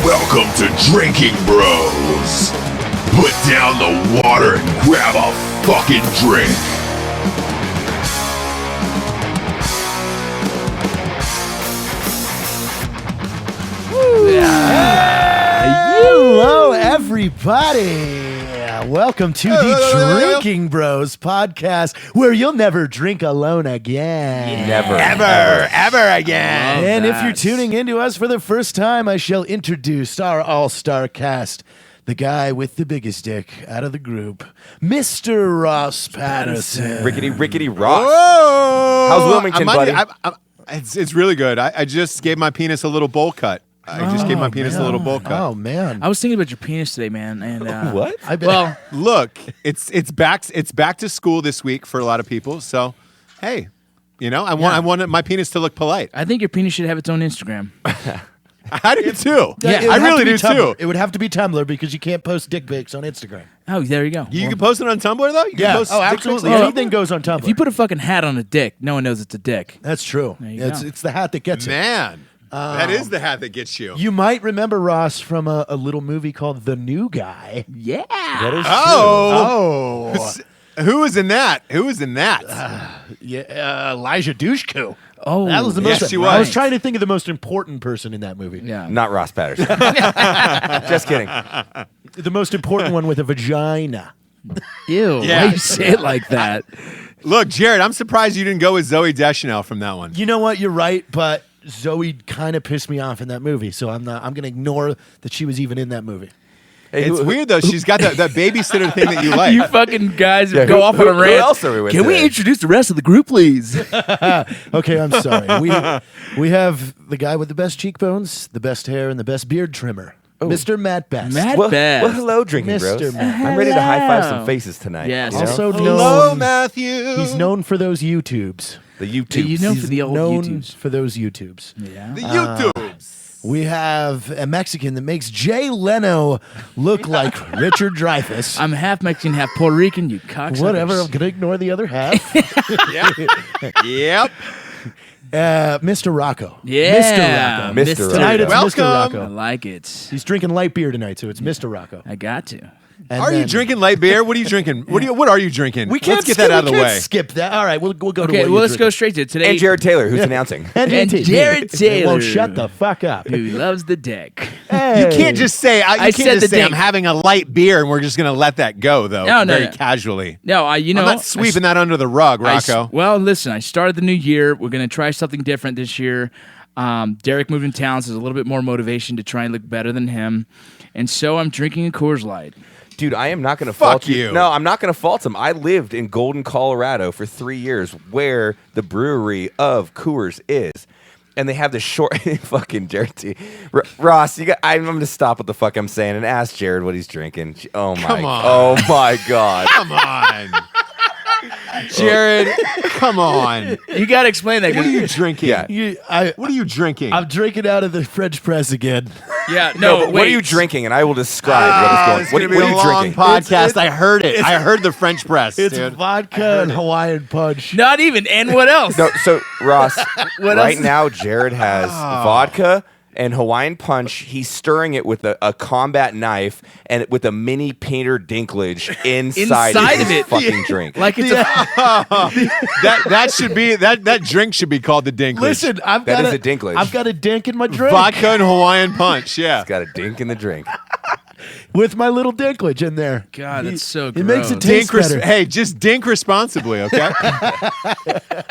Welcome to Drinking Bros. Put down the water and grab a fucking drink. Hello, everybody. Welcome to the Drinking Bros podcast, where you'll never drink alone again. Ever again. And if you're tuning into us for the first time, I shall introduce our all-star cast. The guy with the biggest dick out of the group, Mr. Ross Patterson. Rickety Ross. Whoa! How's Wilmington, buddy? It's really good. I just gave my penis a little bowl cut. I just gave my penis a little bowl cut. Oh, man. I was thinking about your penis today, man. And What? I bet. well, Look, it's back to school this week for a lot of people. So, hey, I want my penis to look polite. I think your penis should have its own Instagram. I do too. Yeah, it would I have really to be do Tumblr. too. It would have to be Tumblr because you can't post dick pics on Instagram. Oh, there you go. You can post it on Tumblr though. You can post Oh, dick absolutely. pics on Anything Tumblr? goes on Tumblr. If you put a fucking hat on a dick, no one knows it's a dick. That's true. There you It's go. the hat that gets it. Man, that is the hat that gets you. You might remember Ross from a little movie called The New Guy. Yeah. That is Oh, Who was in that? Who was in that? yeah, Elijah Dushku. Oh, That was the yes, most. he I was was. trying to think of the most important person in that movie. Yeah. not Ross Patterson. Just kidding. The most important one with a vagina. Ew. Yeah. Why you say it like that? Look, Jared, I'm surprised you didn't go with Zooey Deschanel from that one. You know what? You're right, but Zoe kind of pissed me off in that movie, so I'm going to ignore that she was even in that movie. Hey, It's weird though. She's got that babysitter thing that you like. You fucking guys Yeah, go off on a who rant. else are we with Can we today? introduce the rest of the group, please? Okay, I'm sorry. We have the guy with the best cheekbones, the best hair, and the best beard trimmer, Mr. Matt Best. Matt Well, Best. well, hello, Drinking Mr. Bros. Matt. I'm ready to high five Hello. some faces tonight. Yes. you know? Also Hello, known, Matthew. he's known for those YouTubes. the YouTube. You know He's for the old known YouTubes. for those YouTubes. Yeah. The YouTubes. We have a Mexican that makes Jay Leno look like Richard Dreyfuss. I'm half Mexican, half Puerto Rican, you cocksuckers. Whatever, I'm going to ignore the other half. Yep. Mr. Rocco. Yeah. Mr. Rocco. Mr. Tonight it's Welcome. Mr. I Rocco. like it. He's drinking light beer tonight, so it's Mr. Rocco. I got to. And Are you then- drinking light beer? What are you drinking? What are you drinking? We can't Let's get that out of the we can't way. Skip that. All right, we'll go to Okay, what well, you're let's go straight to it. Today. And Jared Taylor, who's announcing. drinking. And he Jared Taylor. won't shut the fuck up. who loves the dick. Hey. You can't just say you I can't said just the say I'm thing. having a light beer and we're just going to let that go though. No, no, very no. casually. No, I'm not sweeping that under the rug, Rocco. Well, listen, I started the new year. We're going to try something different this year. Derek moved in town, so there's a little bit more motivation to try and look better than him. And so I'm drinking a Coors Light. Dude, I am not going to Fuck fault you. No, I'm not going to fault him. I lived in Golden, Colorado for 3 years, where the brewery of Coors is. And they have the short fucking dirty. Ross, I'm going to stop what the fuck I'm saying and ask Jared what he's drinking. Oh my! Come on. Oh my God! Come on. Jared, come on. You got to explain that. What are you drinking? Yeah. What are you drinking? I'm drinking out of the French press again. Yeah, No, no, but wait. what are you drinking? And I will describe It's what is gonna going. be What a are you long drinking? podcast. I heard it. I heard the French press. It's dude. vodka and Hawaiian punch. Not even. And what else? No, so Ross, What right else? now Jared has vodka and Hawaiian punch. He's stirring it with a combat knife and with a mini painter dinklage inside Inside his of it. fucking drink. Like it's that should be that drink should be called the Dinklage. Listen, I've That got is a dinklage. I've got a dink in my drink Vodka and Hawaiian punch. Yeah. He's got a dink in the drink. with my little dinklage in there. God, that's so It makes it gross. taste better. Hey, just dink responsibly, okay?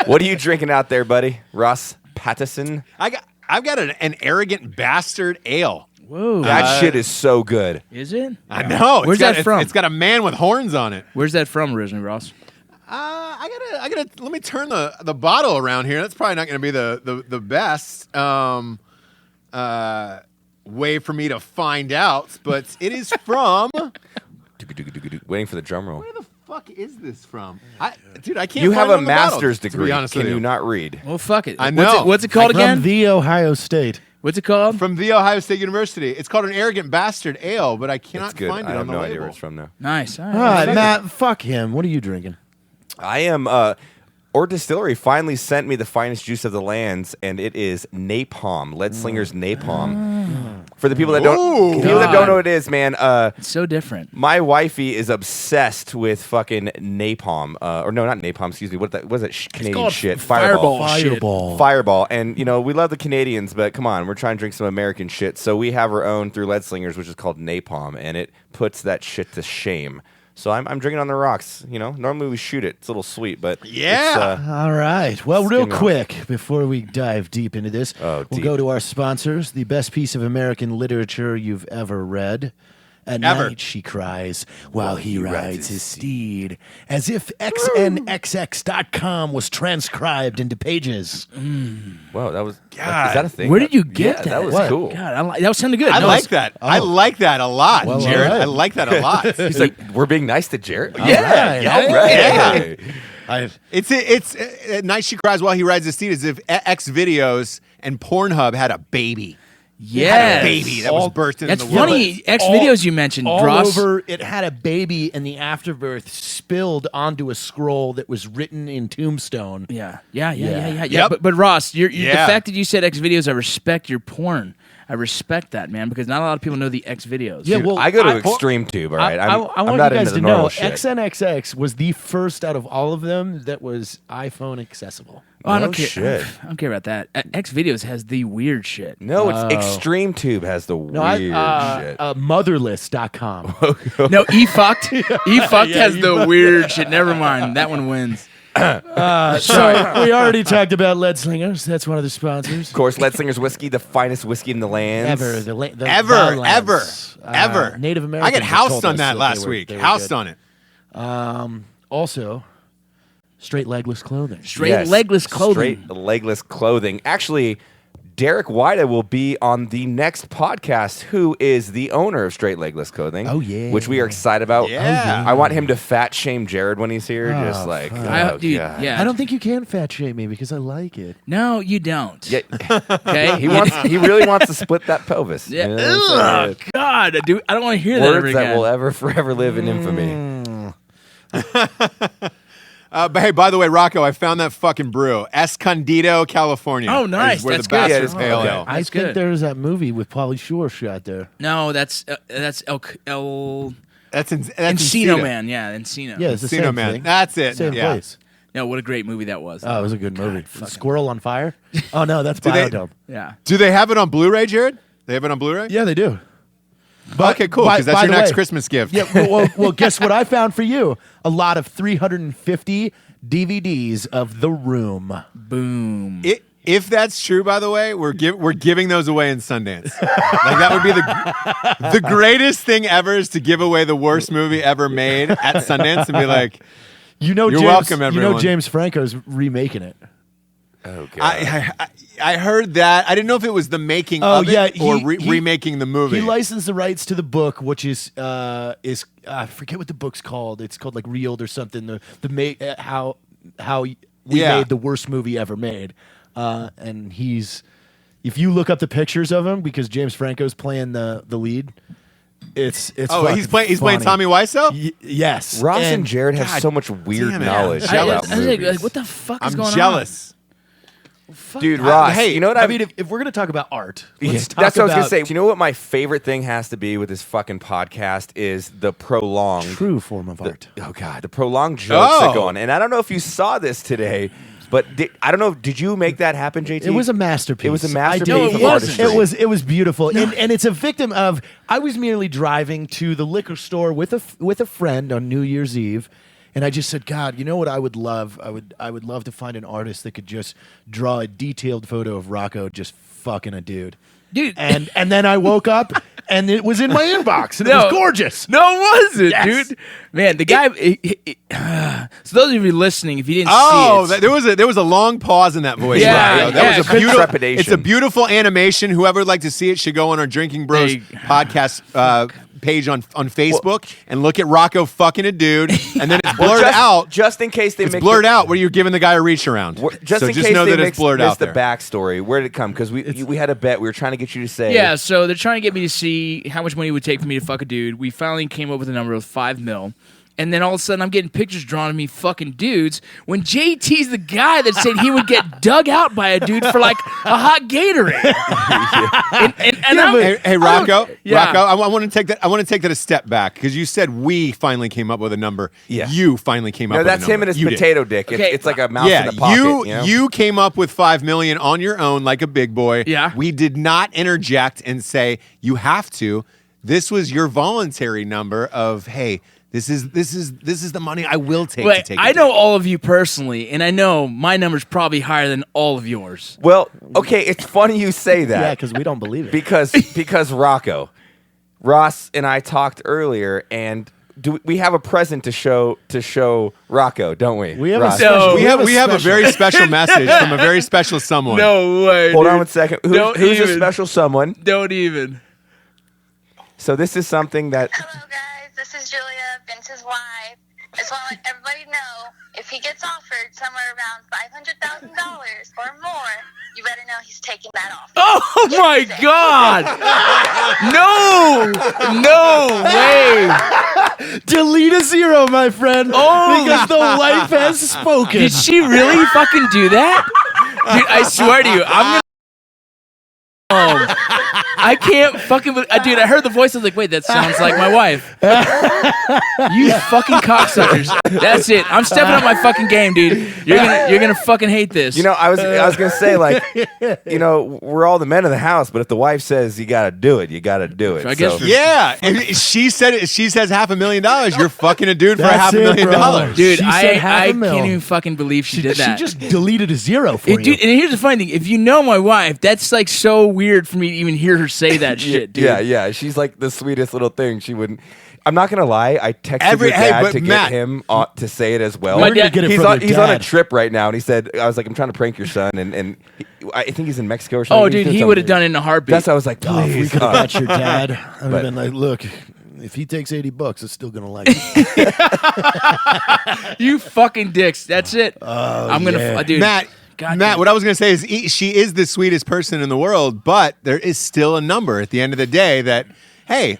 What are you drinking out there, buddy? Ross Patterson? I've got an arrogant bastard ale. Whoa. That shit is so good. Is it? I know. Where's that from? It's got a man with horns on it. Where's that from originally, Ross? I gotta. Let me turn the bottle around here. That's probably not going to be the best way for me to find out, but it is from. Waiting for the drum roll. Where the fuck is this from? Dude, I can't. You find have it a on the bottle, master's to be degree. honest Can with you not read? Well, fuck it. I know. What's it called From again? the Ohio State. What's it called? From the Ohio State University. It's called an arrogant bastard ale, but I cannot It's good. find it I have on the no label. idea where it's from now. Nice. All All right. right, Matt, fuck him. What are you drinking? I am. Or Distillery finally sent me the finest juice of the lands, and it is napalm, Lead Slinger's napalm. For the people that don't know what it is, man. It's so different. My wifey is obsessed with fucking napalm. Or no, not napalm. Excuse me. What was it? Canadian called shit. Fireball shit. Fireball. And we love the Canadians, but come on, we're trying to drink some American shit. So we have our own through Lead Slingers, which is called napalm, and it puts that shit to shame. So I'm drinking on the rocks. Normally we shoot it. It's a little sweet, but Yeah. All right. Well, real Skim off. quick, before we dive deep into this, we'll deep. go to our sponsors. The best piece of American literature you've ever read. At Ever. night, she cries while he rides his steed, as if xnxx.com was transcribed into pages. Whoa, that was. Is that a thing? Where did you get Yeah, that? that was What? cool. God, that was sounding good. I No, like it's- that. I like that a lot, Well, Jared. all right. I like that a lot. He's like, we're being nice to Jared. Yeah, all right. Yeah. It's at night she cries while he rides his steed, as if X videos and Pornhub had a baby. Yes. Had a baby that was birthed into That's the world. funny. X videos you mentioned, all Dross. over. It had a baby, and the afterbirth spilled onto a scroll that was written in Tombstone. Yeah. Yep. But Ross, the Yeah. fact that you said X videos, I respect your porn. I respect that, man, because not a lot of people know the X videos. Yeah, well, I go to Extreme Tube, all right? I I'm want not you guys into to the know normal shit. XNXX was the first out of all of them that was iPhone accessible. Oh, I don't No care. shit. I don't care about that. X videos has the weird shit. No, it's Extreme Tube has the weird shit. Motherless.com. No, eFucked has the weird shit. Never mind. That one wins. So we already talked about Lead Slingers. That's one of the sponsors. Of course, Lead Slingers whiskey, the finest whiskey in the land. Ever. Ever. Native Americans. I got have housed told on us that they last were- week. they were Housed good. on it. Also, straight legless clothing. Straight legless clothing. Straight legless clothing. Actually, Derek Wida will be on the next podcast, who is the owner of Straight Legless Clothing. Oh, yeah. Which we are excited about. Yeah. I want him to fat shame Jared when he's here. Just like, fuck. Dude, God. yeah. I don't think you can fat shame me because I like it. No, you don't. Yeah, Okay. he really wants to split that pelvis. Yeah. You know what I'm Ugh, saying? God, dude, I don't want to hear that ever Words that again. will ever forever live in infamy. But hey, by the way, Rocco, I found that fucking brew. Escondido, California. Oh, nice. Is where That's the good. Bastard's Yeah, Pale okay. Ale. I That's think good. there's that movie with Pauly Shore shot there. No, that's That's Encino Man. Yeah, Encino. Yeah, it's the Encino same Man. thing. That's it. Same yeah. place. No, what a great movie that was. Oh, it was a good movie. Squirrel on Fire? Oh, no, that's they- Biodome. Yeah. Do they have it on Blu-ray, Jared? They have it on Blu-ray? Yeah, they do. Okay, cool, because that's by your the next way- Christmas gift. Yeah, well, guess what I found for you? A lot of 350 DVDs of The Room. Boom. If that's true, by the way, we're giving those away in Sundance. Like that would be the greatest thing ever is to give away the worst movie ever made at Sundance and be like, You know, You're James, welcome, You everyone. know, James Franco's remaking it. Oh, God. I heard that. I didn't know if it was the making Oh, of yeah, it or he- remaking the movie. He licensed the rights to the book, which is I forget what the book's called. It's called like Reeled or something. How we Yeah. made the worst movie ever made, and he's. If you look up the pictures of him, because James Franco's playing the lead, it's. oh, he's playing funny. Tommy Wiseau? Yes, Ross and Jared have God so much weird damn it. knowledge I'm jealous. about I was movies. like, what the fuck is I'm going jealous. Dude, Ross, hey, you know what I mean, if we're gonna talk about art, let's talk that's what I was about gonna say. You know what my favorite thing has to be with this fucking podcast is the prolonged true form of art. Oh God, the prolonged jokes that go Oh. on. And I don't know if you saw this today, but I don't know. Did you make that happen, JT? It was a masterpiece. It was a I masterpiece did. No, of it wasn't. artistry. It was beautiful, and it's a victim of. I was merely driving to the liquor store with a friend on New Year's Eve, and I just said, God, you know what I would love? I would love to find an artist that could just draw a detailed photo of Rocco just fucking a dude. Dude. And then I woke up and it was in my inbox and it No. was gorgeous. No, it wasn't, Yes. dude. Man, the guy. So those of you listening, if you didn't Oh, see it, there was a long pause in that voice. Yeah, Rocco. That yeah, was a 'cause- beautiful Trepidation. It's a beautiful animation. Whoever would like to see it should go on our Drinking Bros Hey. podcast page on Facebook and look at Rocco fucking a dude, and then it's Well, blurred out. just in case they It's make blurred out where you're giving the guy a reach around. Just so in just case know they that it's blurred missed out the there. backstory. Where did it come? Because we had a bet. We were trying to get you to say. yeah. So they're trying to get me to see how much money it would take for me to fuck a dude. We finally came up with a number of $5 million. And then all of a sudden, I'm getting pictures drawn of me fucking dudes. When JT's the guy that said he would get dug out by a dude for like a hot Gatorade. Hey, Rocco. Yeah. Rocco, I want to take that. I want to take that a step back because you said we finally came up with a number. Yeah. You finally came up. No, with a that's number. him and his You did. potato dick. Okay. It's like a mouse Yeah, in a pocket. You know? you came up with $5 million on your own like a big boy. Yeah. We did not interject and say you have to. This was your voluntary number of hey. This is the money I will take to take. I know all of you personally, and I know my number's probably higher than all of yours. Well, okay, it's funny you say that. Yeah, because we don't believe it. because Ross and I talked earlier, and we have a present to show Rocco, don't we? We have Ross? a special. we have a very special message from a very special someone. No way. Hold dude. on 1 second. Don't Who's your even. special someone? Don't even. So this is something that Hello, guys. This is Julia, Vince's wife. I just want to let everybody know if he gets offered somewhere around $500,000 or more, you better know he's taking that off. Oh my God! No way! Delete a zero, my friend. Oh, because the wife has spoken. Did she really fucking do that? Dude, I swear to you, I'm gonna. I can't fucking. Dude, I heard the voice. I was like, wait, that sounds like my wife. You fucking cocksuckers. That's it. I'm stepping up my fucking game, dude. You're gonna fucking hate this. you know, I was gonna say like, you know, we're all the men of the house, but if the wife says you gotta do it, you gotta do it. I guess So- for- Yeah, if she said it. She says $500,000. You're fucking a dude for That's it, bro. $500,000. dude, She I said half a mil. can't even fucking believe she did that. She just deleted a zero for you. Dude, and here's the funny thing: if you know my wife, that's like so weird for me to even hear her say that shit, dude. Yeah. She's like the sweetest little thing. She wouldn't. I'm not gonna lie. I texted Every- your hey, dad but to Matt- get him to say it as well. My We're gonna dad- get it he's from on your he's on a dad. trip right now, and he said, I was like, I'm trying to prank your son, and I think he's in Mexico or something. Oh, dude, he would have done it in a heartbeat. That's why I was like, Oh, if we please. could have got your dad, I'd have but- been like, look, if he takes $80, it's still gonna like it. You fucking dicks. That's it. I'm gonna, yeah. dude. Matt, God Matt, damn. what I was going to say is she is the sweetest person in the world, but there is still a number at the end of the day that, hey,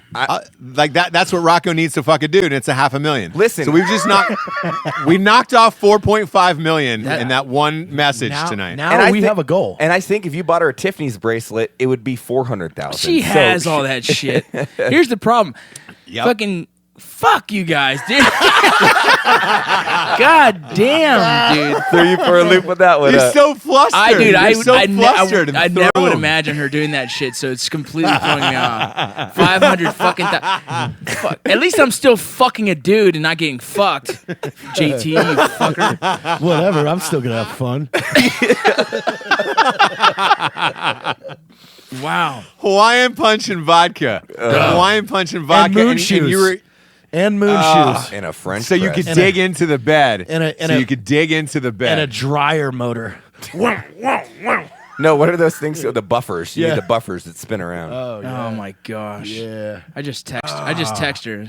like that's what Rocco needs to fucking do, and it's $500,000. Listen. So we've just knocked off $4.5 million in that one message now, tonight. Now And I we thi- have a goal. And I think if you bought her a Tiffany's bracelet, it would be $400,000. She has all that shit. Here's the problem. Yep. Fucking fuck you guys, dude. God damn, dude. Threw you for a loop with that one. You're so flustered. You're so flustered and I never would thrown. imagine her doing that shit, so it's completely throwing me off. 500 fucking fuck. At least I'm still fucking a dude and not getting fucked. JT, you fucker. Whatever, I'm still gonna have fun. Wow. Hawaiian punch and vodka. Hawaiian punch and vodka. moon and shoes. you were And moon shoes. in a French so you press. could dig into the bed. and you could dig into the bed. And a dryer motor. No, what are those things? The buffers. You Yeah. need the buffers that spin around. Oh my gosh. Yeah. I just text her.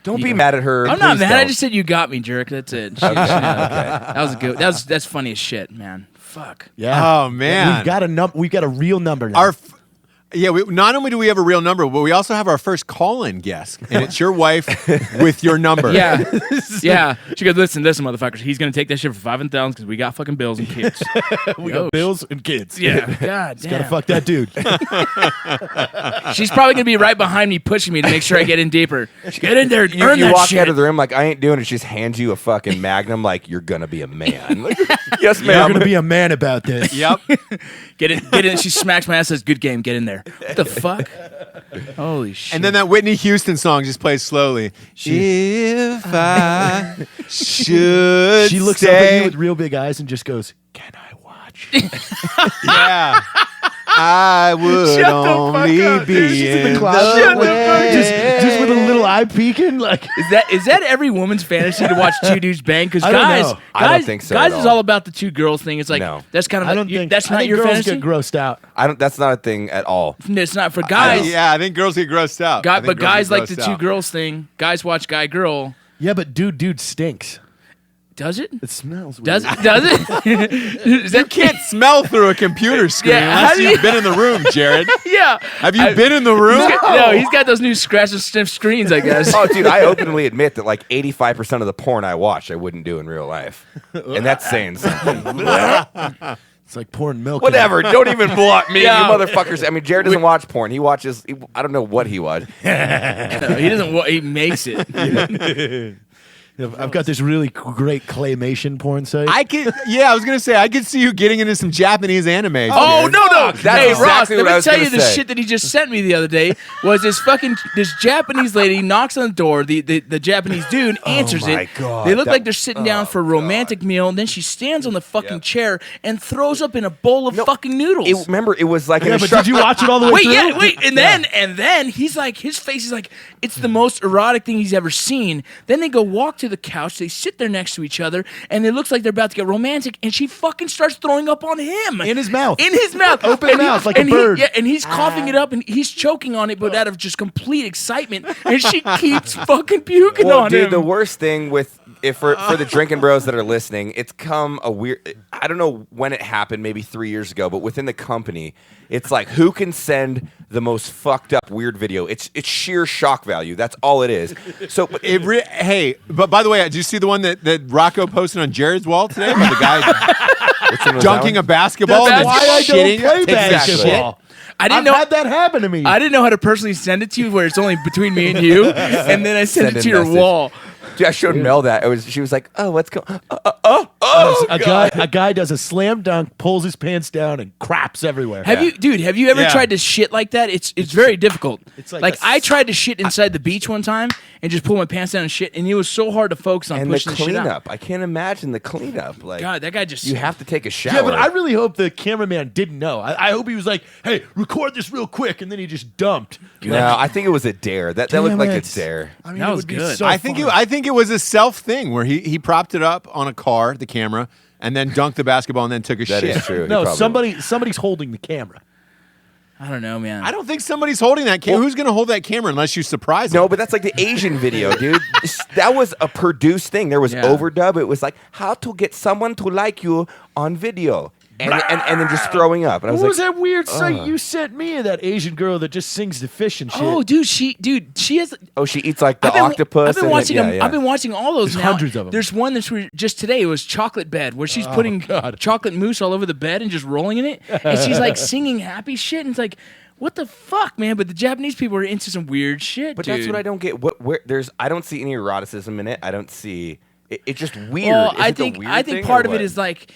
Don't be mad at her. I'm not Please mad. I don't. just said you got me, jerk. That's it. That was a good. That's funny as shit, man. Fuck. Yeah. Oh, man. We've got a real number now. Not only do we have a real number, but we also have our first call-in guest, and it's your wife with your number. Yeah, yeah. She goes, listen, motherfuckers. He's gonna take that shit for $5,000 because we got fucking bills and kids. we got bills and kids. Yeah. God damn. Gotta fuck that dude. She's probably gonna be right behind me, pushing me to make sure I get in deeper. Get in there, You, earn you that walk shit. out of the room like I ain't doing it. She just hands you a fucking Magnum like you're gonna be a man. Like, yes, You're ma'am. gonna be a man about this. Yep. Get in. She smacks my ass. Says, "Good game. Get in there." What the fuck? Holy shit! And then that Whitney Houston song just plays slowly. If I should She looks up stay. at you with real big eyes and just goes, "Can I watch?" Yeah. I would Shut the fuck only up, dude. be She's in in the closet, the with- way. just with a little eye peeking, like. Is that every woman's fantasy to watch two dudes bang? Because I don't guys, know. I don't think so Guys at is all. all about the two girls thing. It's like No. that's kind of I don't think that's I not think your girls fantasy. get grossed out. I don't. That's not a thing at all. It's not for guys. Yeah, I think girls get grossed out. I think But girls guys get like the grossed two out. girls thing. Guys watch guy girl. Yeah, but dude stinks. Does it? It smells weird. Does it? Does it? Is You that, can't smell through a computer screen Yeah, how unless do you've you- been in the room, Jared. yeah. Have you been in the room? No, he's got those new scratch and sniff screens, I guess. Oh, dude, I openly admit that like 85% of the porn I watch, I wouldn't do in real life, and that's saying something. It's like pouring milk. Whatever. Don't even block me, Yeah. you motherfuckers. I mean, Jared doesn't watch porn. He watches. I don't know what he watches. No, he doesn't. He makes it. I've got this really great claymation porn site. I was gonna say I could see you getting into some Japanese anime. Oh Jared. no! That's Hey exactly Ross, what let I me was tell gonna you the say. shit that he just sent me the other day was this Japanese lady knocks on the door. The Japanese dude answers my it. God. They look That- like they're sitting down for a romantic meal, and then she stands on the fucking chair and throws up in a bowl of fucking noodles. Remember, it was like yeah, but did you watch it all the way Wait, through? yeah, wait, and then he's like, his face is like, it's the most erotic thing he's ever seen. Then they go walk to the couch, they sit there next to each other, and it looks like they're about to get romantic, and she fucking starts throwing up on him. In his mouth. In his mouth. Open And mouth, like a and bird. and he's coughing it up, and he's choking on it, but out of just complete excitement, and she keeps fucking puking Well, on dude, him. the worst thing with for the drinking bros that are listening, it's come a weird. I don't know when it happened, maybe 3 years ago, but within the company, it's like who can send the most fucked up weird video. It's sheer shock value. That's all it is. So but Hey, but by the way, did you see the one that Rocco posted on Jared's wall today? Where the guy which one was dunking that a basketball The and Why I don't shitting. play Exactly. basketball. I didn't I've know. had that happen to me. I didn't know how to personally send it to you, where it's only between me and you, and then I sent Send it a to your message. wall. Dude, I showed Mel that. She was like, "Oh, what's going? a guy does a slam dunk, pulls his pants down, and craps everywhere. Have you ever Yeah. tried to shit like that? It's very difficult. It's like like a I tried to shit inside the beach one time and just pull my pants down and shit, and it was so hard to focus on And the pushing the shit out. cleanup. I can't imagine the cleanup. Like, God, that guy just you have to take a shower. Yeah, but I really hope the cameraman didn't know. I hope he was like, "Hey, record this real quick," and then he just dumped. No, I think it was a dare. That looked Damn like a it. dare. I mean, That it was would be good. so I think fun. it was a self thing where he propped it up on a car, the camera, and then dunked the basketball and then took a That shit. is true. He No, probably somebody's holding the camera. I don't know, man. I don't think somebody's holding that camera. Who's going to hold that camera unless you surprise them? No, but that's like the Asian video, dude. That was a produced thing. There was Yeah. overdub. It was like how to get someone to like you on video, and then just throwing up. And I What was was like, that weird site you sent me of that Asian girl that just sings the fish and shit? Oh, dude, she has. oh, she eats like the I've been, octopus. I've been and watching yeah, them. yeah. I've been watching all those There's now. hundreds of 'em. There's one that's just today. It was chocolate bed, where she's putting chocolate mousse all over the bed and just rolling in it, and she's like singing happy shit, and it's like, what the fuck, man? But the Japanese people are into some weird shit. But dude. that's what I don't get. I don't see any eroticism in it. I don't see. It's just weird. Well, Is I it the think weird I think thing part or of it what? is like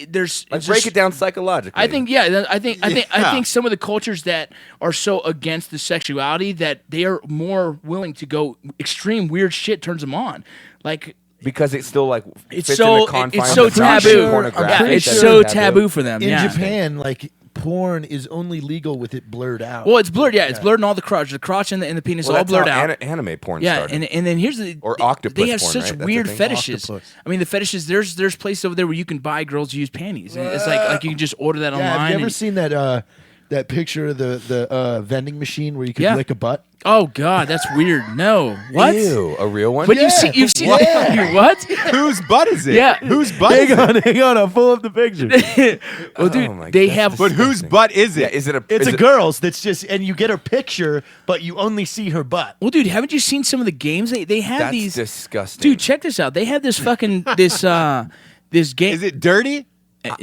there's Like it's break just- it down psychologically. I think I think some of the cultures that are so against the sexuality that they are more willing to go extreme weird shit turns them on. Like because it's still like it's fits so in the confines it's so of not taboo. pornographic. Yeah, it's That's so taboo for them. In yeah. Japan, like porn is only legal with it blurred out. Well, it's blurred. Yeah, it's blurred in all the crotch and the penis Well, all that's blurred how out. Anime porn Yeah, started. and then here's the Or octopus They have porn, such right? That's weird the thing. fetishes. Octopus. I mean, the fetishes. There's places over there where you can buy girls used panties. And it's like you can just order that yeah, online. have you ever and- seen that picture of the vending machine where you could Yeah. lick a butt? Oh God, that's weird. No, what? Ew, a real one? But you've seen what? Whose butt is it? Yeah. Whose butt is it? hang on, I'll pull up the picture. Well, dude, Oh my they God, have. But whose butt is Yeah, it? is it a? It's is a it- girl's that's just, and you get her picture, but you only see her butt. Well, dude, haven't you seen some of the games? They have That's these. disgusting. Dude, check this out. They have this fucking this game. Is it dirty?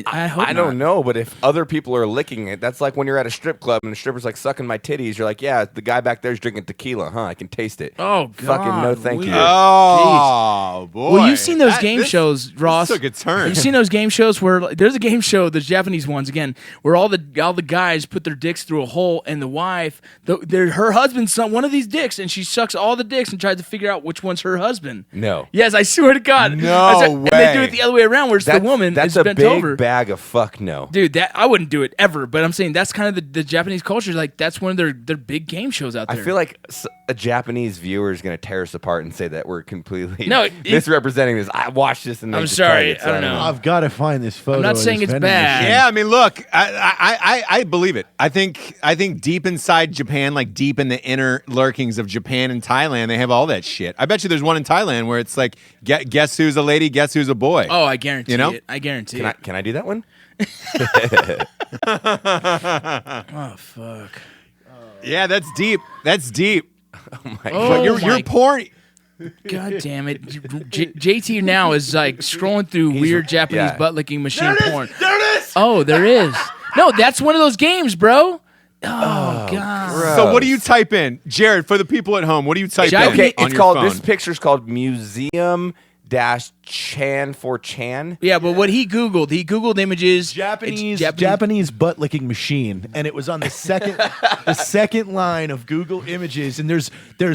I hope I don't know, but if other people are licking it, that's like when you're at a strip club and the stripper's like sucking my titties. You're like, yeah, the guy back there's drinking tequila, huh? I can taste it. Oh God, Fucking no, thank you. weird. Oh boy! Well, you've seen those game shows, Ross. This took a turn. You've seen those game shows where like, there's a game show, the Japanese ones again, where all the guys put their dicks through a hole, and the wife, her husband's one of these dicks, and she sucks all the dicks and tries to figure out which one's her husband. No. Yes, I swear to God. No And they do way. it the other way around, where it's the woman That's is a bent big over. ever. bag of fuck no. Dude, that I wouldn't do it ever, but I'm saying that's kind of the Japanese culture. Like that's one of their big game shows out I there. feel like a Japanese viewer is going to tear us apart and say that we're completely No, misrepresenting this. I watched this and they I'm just sorry, tried it, so I don't know. I've got to find this photo. I'm not of saying this it's vending bad. machine. Yeah, I mean, look, I believe it. I think deep inside Japan, like deep in the inner lurkings of Japan and Thailand, they have all that shit. I bet you there's one in Thailand where it's like, guess who's a lady, guess who's a boy. Oh, I guarantee You know? it. I guarantee Can it. I do that one? Oh fuck. Yeah, that's deep. That's deep. Oh my Oh, But you're my porn. God damn it. JT now is like scrolling through weird Japanese yeah. butt licking machine porn. There it is. Oh, there is. No, that's one of those games, bro. Oh, God. So what do you type in, Jared? For the people at home, what do you type Jack- in? Okay, on it's your called. phone? This picture's called Museum-Chan for Chan. Yeah, but what he Googled images. Japanese it's Japanese butt licking machine, and it was on the second line of Google Images, and there's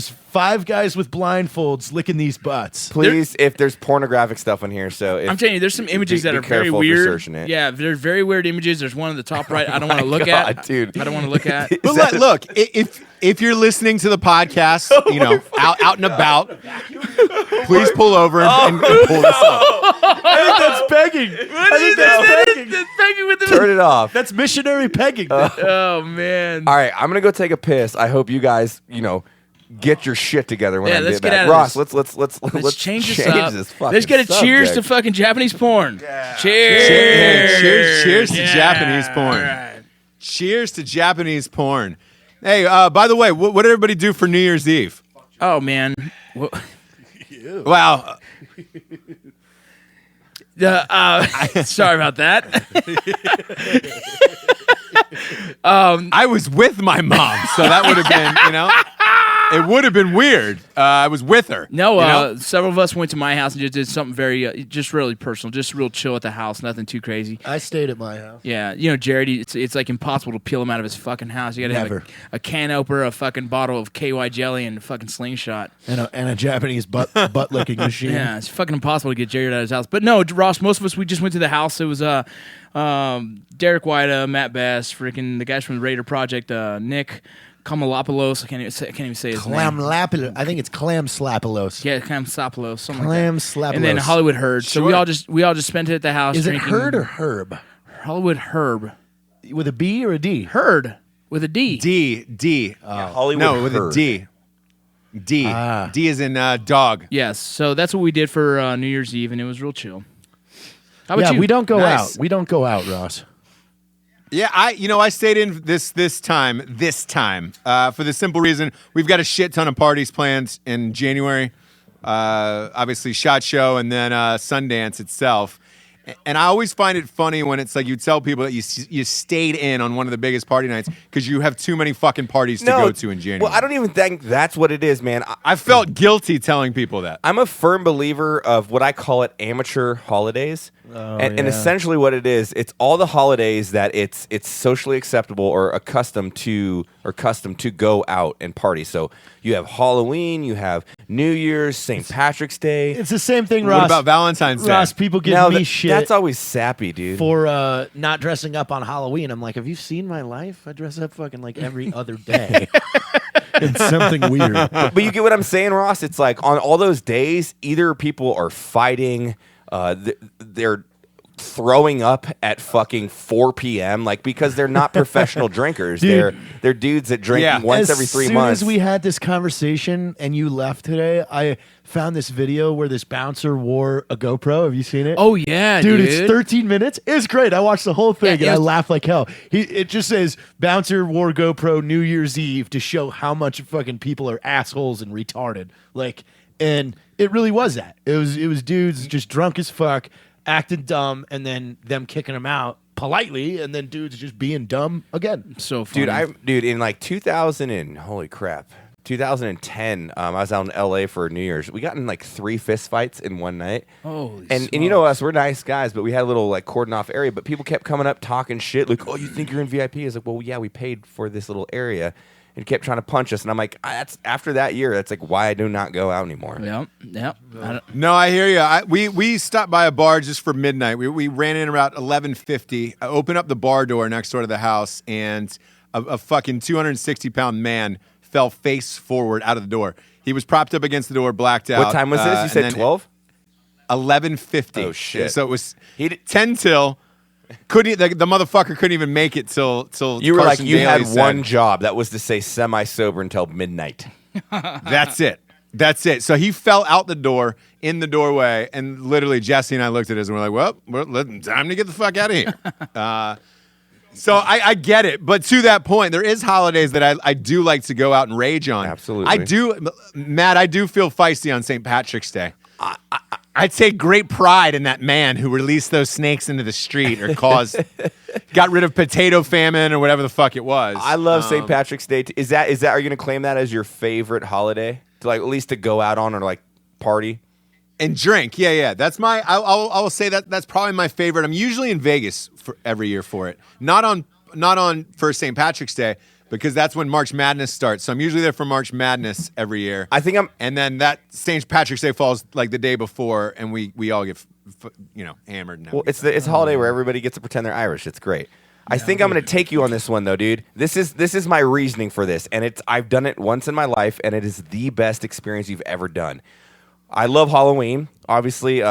5 guys with blindfolds licking these butts. Please, if there's pornographic stuff on here, so if, I'm telling you, there's some images be that are very careful if you're weird. searching it. Yeah, they're very weird images. There's one on the top right. I don't want to look God, at, dude. I don't want to look at. But look, if you're listening to the podcast, you know, out and about, please pull over and pull this up. I think that's pegging. I think that's pegging. That's pegging with the- turn it off. That's missionary pegging. Oh man. All right, I'm gonna go take a piss. I hope you guys, get your shit together when Yeah, I let's get get back. out of Ross, this. let's change this up. this fucking Let's get a cheers to subject. fucking Japanese porn. Cheers, Cheers. cheers to Yeah. Japanese porn. All right. Cheers to Japanese porn. Hey, by the way, what did everybody do for New Year's Eve? Oh man. Well, Wow. sorry about that. I was with my mom, so that would have been, it would have been weird. I was with her. No, you know? several of us went to my house and just did something very, just really personal, just real chill at the house, nothing too crazy. I stayed at my house. Yeah, Jared, it's like impossible to peel him out of his fucking house. You got to Never. have a can opener, a fucking bottle of KY jelly, and a fucking slingshot. And a Japanese butt licking machine. Yeah, it's fucking impossible to get Jared out of his house. But no, Ross, most of us, we just went to the house. It was Derek White, Matt Bass, freaking the guys from the Raider Project, Nick Kamalopoulos. I can't even say his Clam name. Lapilos. I think it's Clam Slapolos. Yeah, Clam Sapoulos, something Clam like that. Slapolos. And then Hollywood Herd. So Sure. we all just spent it at the house. Is it drinking Herd or Herb? Hollywood Herb? With a B or a D? Herd with a D. D. Hollywood No, with Herd. a D. D. Ah. D is in dog. Yes. So that's what we did for New Year's Eve, and it was real chill. How about Yeah, you? we don't go Nice. out. We don't go out, Ross. Yeah, I stayed in this time for the simple reason we've got a shit ton of parties planned in January. Obviously, SHOT Show and then Sundance itself. And I always find it funny when it's like you tell people that you stayed in on one of the biggest party nights because you have too many fucking parties to go to in January. Well, I don't even think that's what it is, man. I felt guilty telling people that. I'm a firm believer of what I call it amateur holidays. And yeah. essentially what it is, it's all the holidays that it's socially acceptable or accustomed to go out and party. So you have Halloween, you have New Year's, St. Patrick's Day. It's the same thing, Ross. What about Valentine's Day? Ross, people give Now, me shit that's always sappy, dude. for not dressing up on Halloween. I'm like, have you seen my life? I dress up fucking like every other day. It's something weird. But you get what I'm saying, Ross? It's like on all those days, either people are fighting, they're throwing up at fucking 4 p.m. like because they're not professional drinkers. Dude. They're dudes that drink Yeah. once every 3 months. As soon as we had this conversation and you left today, I found this video where this bouncer wore a GoPro. Have you seen it? Oh yeah, Dude, dude. it's 13 minutes. It's great. I watched the whole thing Yeah, and I it was- laughed like hell. It just says bouncer wore GoPro New Year's Eve to show how much fucking people are assholes and retarded. And it really was that. It was dudes just drunk as fuck, acting dumb, and then them kicking them out politely, and then dudes just being dumb again. So funny. Dude, in like 2010, I was out in LA for New Year's. We got in like 3 fist fights in one night. Holy And you know us, we're nice guys, but we had a little like cordon off area. But people kept coming up talking shit, like, "Oh, you think you're in VIP?" It's like, "Well, yeah, we paid for this little area." and kept trying to punch us. And I'm like, that's after that year. That's like why I do not go out anymore. Yep. No, I hear you. We stopped by a bar just for midnight. We ran in about 11:50. I opened up the bar door next door to the house, and a fucking 260-pound man fell face forward out of the door. He was propped up against the door, blacked out. What time was this? You said 12? 11:50. Oh shit! So it was 10 till. The motherfucker couldn't even make it till you were Carson like you Daly had said, one job, that was to stay semi-sober until midnight. That's it. So he fell out the door in the doorway, and literally Jesse and I looked at us and we're like, well, time to get the fuck out of here. So I get it, but to that point, there is holidays that I do like to go out and rage on. Absolutely. I do, Matt, I do feel feisty on St. Patrick's Day. I take great pride in that man who released those snakes into the street or got rid of potato famine or whatever the fuck it was. I love St. Patrick's Day. Is that? Are you going to claim that as your favorite holiday to like at least to go out on or like party and drink? Yeah. That's I will say that's probably my favorite. I'm usually in Vegas for every year for it. Not on first St. Patrick's Day, because that's when March Madness starts. So I'm usually there for March Madness every year. And then that St. Patrick's Day falls like the day before, and we all get hammered. And well, it's a holiday where everybody gets to pretend they're Irish. It's great. I think I'm going to take you on this one though, dude. This is my reasoning for this, and I've done it once in my life, and it is the best experience you've ever done. I love Halloween. Obviously,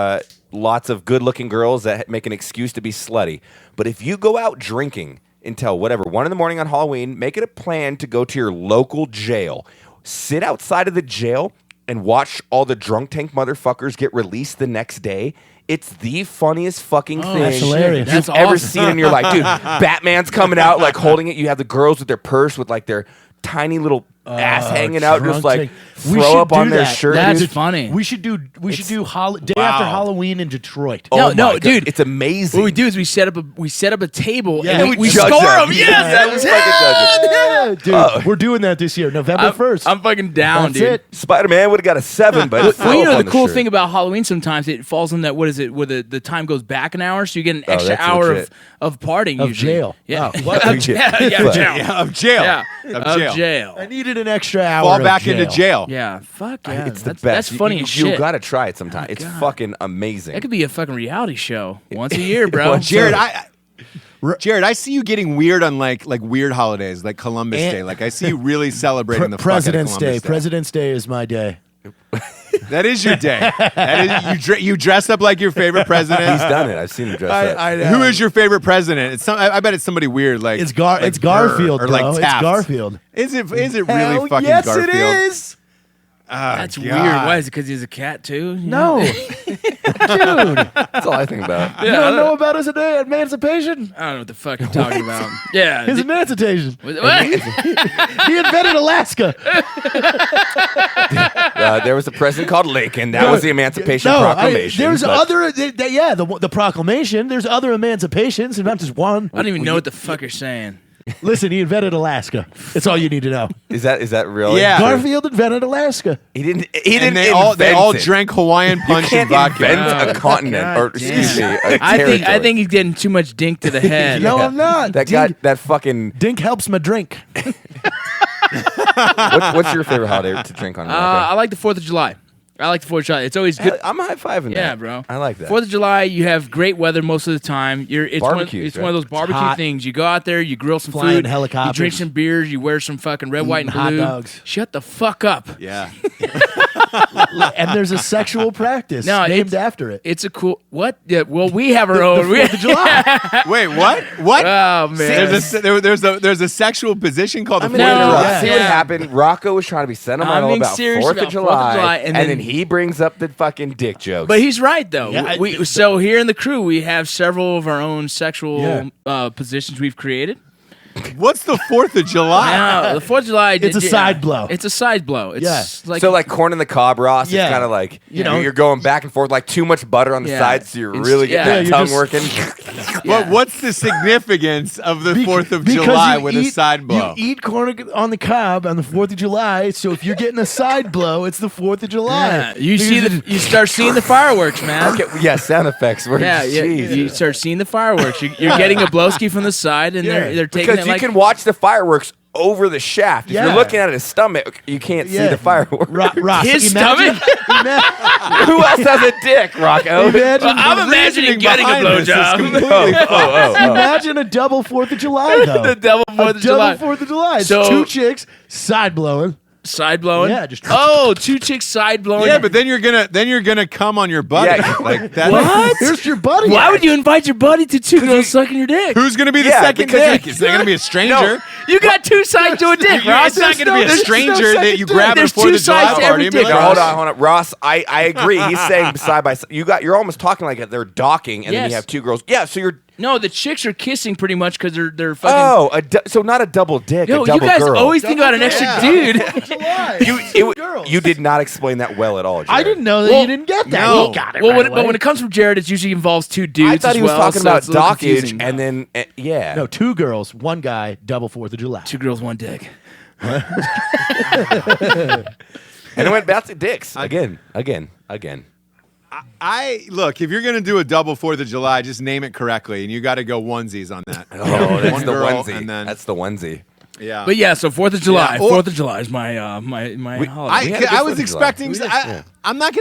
lots of good-looking girls that make an excuse to be slutty. But if you go out drinking until 1 a.m. on Halloween, make it a plan to go to your local jail. Sit outside of the jail and watch all the drunk tank motherfuckers get released the next day. It's the funniest fucking thing that's hilarious. you've That's ever awesome. seen in your life. Dude, Batman's coming out like holding it. You have the girls with their purse with like their tiny little ass hanging out, just like throw up on their shirt. That's dude. funny. We should do day after Halloween in Detroit. Oh No, my no, God. dude. It's amazing. What we do is we set up a table Yeah. and we judge score them. them. Yeah, Yes, we fucking judge them. Dude, we're doing that this year, November 1st. I'm fucking down, That's dude. it. Spider-Man would have got a 7, but it Well, fell you know up the on cool shirt. thing about Halloween, sometimes it falls in that, what is it, where the time goes back an hour, so you get an extra that's hour legit. of partying Of usually. jail. Yeah. Oh, what? Of jail. Yeah, What? jail. Yeah, of jail. Yeah. Of jail. I needed an extra hour. Fall of back into jail. Yeah, fuck yeah. It's the that's, best. That's funny you, as you shit. gotta try it sometime. It's God. fucking amazing. That could be a fucking reality show once a year, bro. Jared, I see you getting weird on like weird holidays, like Columbus And- Day. Like I see you really celebrating the President's fuck out of Day. Columbus Day. President's Day is my day. That is your day. That is, you dress up like your favorite president. He's done it. I've seen him dress up. Who is your favorite president? It's I bet it's somebody weird like It's like Garfield, Burr or bro. like It's Taft. Garfield. Is it really Hell, fucking yes, Garfield? it is. That's God. weird. Why is it? Because he's a cat too? You No, know? dude. That's all I think about. You don't know about his emancipation? I don't know what the fuck you're talking about. Yeah. His emancipation. What? He invented Alaska. There was a president called Lincoln. That was the Emancipation Proclamation. There's but- other, the proclamation. There's other emancipations, and not just one. I don't even know what the fuck you're saying. Listen, he invented Alaska. That's all you need to know. Is that real? Yeah. Garfield invented Alaska. He didn't. And they all invent it. drank Hawaiian You punch can't and vodka. invent a continent, God or excuse me, damn. a I territory. think he's getting too much dink to the head. No, I'm not. that Dink, that fucking. Dink helps my drink. What's your favorite holiday to drink on? Rocco? I like the 4th of July. It's always good. I'm high fiving that. Yeah, bro. I like that. 4th of July, you have great weather most of the time. Barbecues, It's one of those barbecue hot. things. You go out there, you grill some Flying food, helicopters. you drink some beers, you wear some fucking red, white, and Eating hot blue. dogs. Shut the fuck up. Yeah. And there's a sexual practice No, named it's- after it. It's a cool what? Yeah, well, we have our own. The 4th of July. Wait, what? What? Oh man. There's a sexual position called the No, 4th of July. yeah. See what happened? Rocco was trying to be sentimental being about serious 4th about of July, and and then- then he brings up the fucking dick jokes. But he's right though. Yeah, So here in the crew, we have several of our own sexual Yeah. positions we've created. What's the 4th of July? Now, the 4th of July. It's a side blow. It's a side blow. It's Yeah. so like corn in the cob, Ross. Yeah. It's kind of like You know- you're going back and forth, like too much butter on the Yeah. side, so you're It's- really yeah. getting Yeah, that you're tongue just- working. But what's the significance of the 4th of Because July you with a eat- side blow? You eat corn on the cob on the 4th of July, so if you're getting a side blow, it's the 4th of July. Yeah. You start seeing the fireworks, man. Okay, yeah, sound effects. Yeah, Jesus. you start seeing the fireworks. You're getting a blowski from the side, and they're taking Because it you like can watch the fireworks over the shaft. If Yeah. you're looking at his stomach, you can't see the fireworks. Ross, His imagine, Who else has a dick, Rocco? imagine, I'm imagining getting a behind this is blowjob. completely imagine a double 4th of July, though. The double 4th of July. Double 4th of July. It's So- 2 chicks side blowing. Side blowing. Yeah, just- 2 chicks side blowing. Yeah, but then you're gonna come on your buddy. Yeah. Like that. What? Here's your buddy. Why would you invite your buddy to 2 girls sucking your dick? Who's gonna be the Yeah, second because dick? It's not gonna be a stranger. You got 2 sides to a dick, Ross. It's not gonna be a there's no stranger second that you dick. grab at There's a 4th 2 of July sides to every party. and be dick. like, No, "Ross, hold on. Ross, I agree. He's saying side by side. You're almost talking like they're docking, and then Yes. you have 2 girls. Yeah, so you're. No, the chicks are kissing pretty much because they're fucking. Oh, so not a double dick, Yo, a double you guys girl. always think about an extra dude. July. you, you did not explain that well at all, Jared. I didn't know that Well, you didn't get that. no. He got it Well, right but when away. it comes from Jared, it usually involves 2 dudes. I thought as he was well, talking so about it's a little dockage, confusing. and then yeah. No, 2 girls, 1 guy, double 4th of July. 2 girls, 1 dick. And it went back to dicks again. I look, if you're gonna do a double 4th of July, just name it correctly, and you got to go onesies on that. Oh, that's One the girl, onesie. and then That's the onesie. yeah. But yeah, so 4th of July. Yeah, or- 4th of July is my my holiday. We had a good I 4th was of July. expecting. I'm not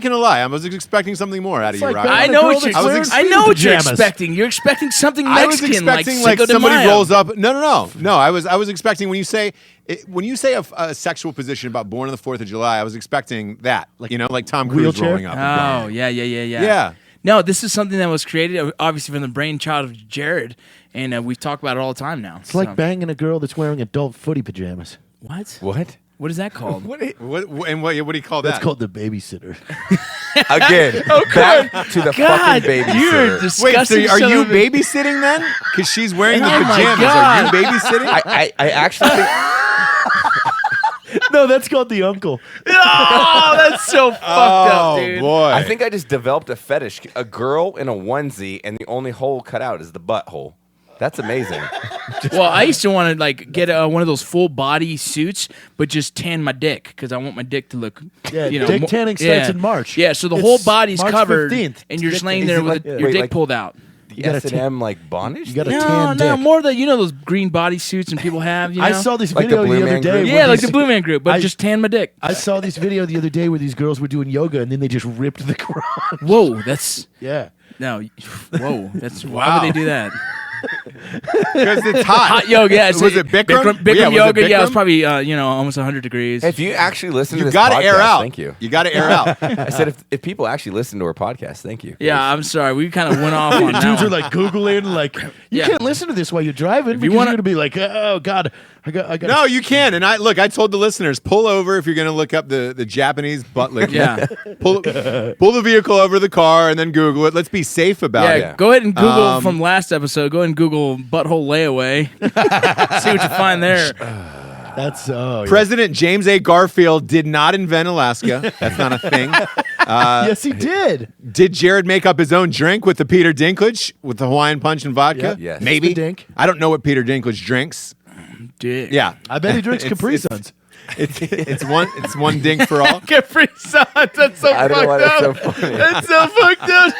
gonna lie. I was expecting something more out of you, like Rocky. that. I know girl what you're. that's wearing I know what you're pajamas. expecting. You're expecting something I was Mexican, expecting like, Cinco de somebody Mayo. rolls up. No. I was expecting when you say a sexual position about Born on the 4th of July, I was expecting that, like Tom Cruise Wheelchair? rolling up. Oh yeah. Yeah. No, this is something that was created obviously from the brainchild of Jared, and we talk about it all the time now. It's like banging a girl that's wearing adult footy pajamas. What? What? What is that called? What do you call that? That's called the babysitter. Again, back to the God, fucking baby. you're Wait, disgusting. so are son you of a- babysitting then? Because she's wearing the Oh my pajamas. God. Are you babysitting? I actually think. No, that's called the uncle. Oh, that's so fucked up, dude. boy! I think I just developed a fetish. A girl in a onesie, and the only hole cut out is the butthole. That's amazing. Well, I used to want to get one of those full body suits, but just tan my dick because I want my dick to look. Yeah, you know, dick tanning starts in March. Yeah, so the It's whole body's March covered, 15th. and you're just laying Is there it with like- your wait, dick like- pulled out. The gotta S&M like bondage. You got a No, tan no, dick. more the those green body suits and people have. You know? I saw this Like the video Blue the other Man day. Group? where Yeah, like these- the Blue Man Group, but I- just tan my dick. I saw this video the other day where these girls were doing yoga and then they just ripped the crotch. Whoa, that's Yeah. no. Whoa, that's why would they do that? Because it's hot. Hot yoga. Yeah, Was it Bikram? Bikram Yeah, was it yoga. Yeah, it was Bikram? probably almost 100 degrees. If you actually listen to You this got to podcast, air out. thank you. You got to air out. I said if people actually listen to our podcast, thank you. Yeah, I'm sorry. We kind of went off on that Dudes are one. like Googling, like, you Yeah. can't listen to this while you're driving because you you're wanna- going to be like, oh, God, I got. No, you can. And I told the listeners, pull over if you're going to look up the Japanese butt licking. Yeah. pull the vehicle over the car and then Google it. Let's be safe about Yeah, it. go ahead and Google from last episode. Go ahead and Google butthole layaway. See what you find there. That's, oh, yeah. President James A. Garfield did not invent Alaska. That's not a thing. Yes, he did. Did Jared make up his own drink with the Peter Dinklage with the Hawaiian Punch and vodka? Yep. Yes. Maybe. The Dink. I don't know what Peter Dinklage drinks. Dick. Yeah. I bet he drinks It's- Capri it's- Suns. It's one dink for all. Capri Suns. That's so I don't know why that's so funny. That's so fucked up.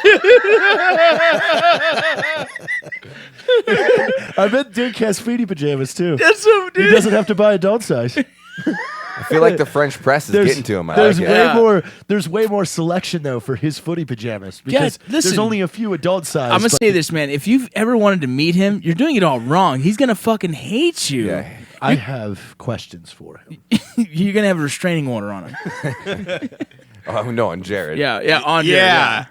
I bet Dink has feety pajamas, too. That's so He dude. doesn't have to buy adult size. I feel like the French press is getting to him. I There's like way it. Yeah. more. There's way more selection though for his footy pajamas because there's listen. only a few adult size. I'm gonna but say this, man. If you've ever wanted to meet him, you're doing it all wrong. He's gonna fucking hate you. Yeah. I have questions for him. You're gonna have a restraining order on him. Oh no, and Jared. Yeah, on Jared, Yeah.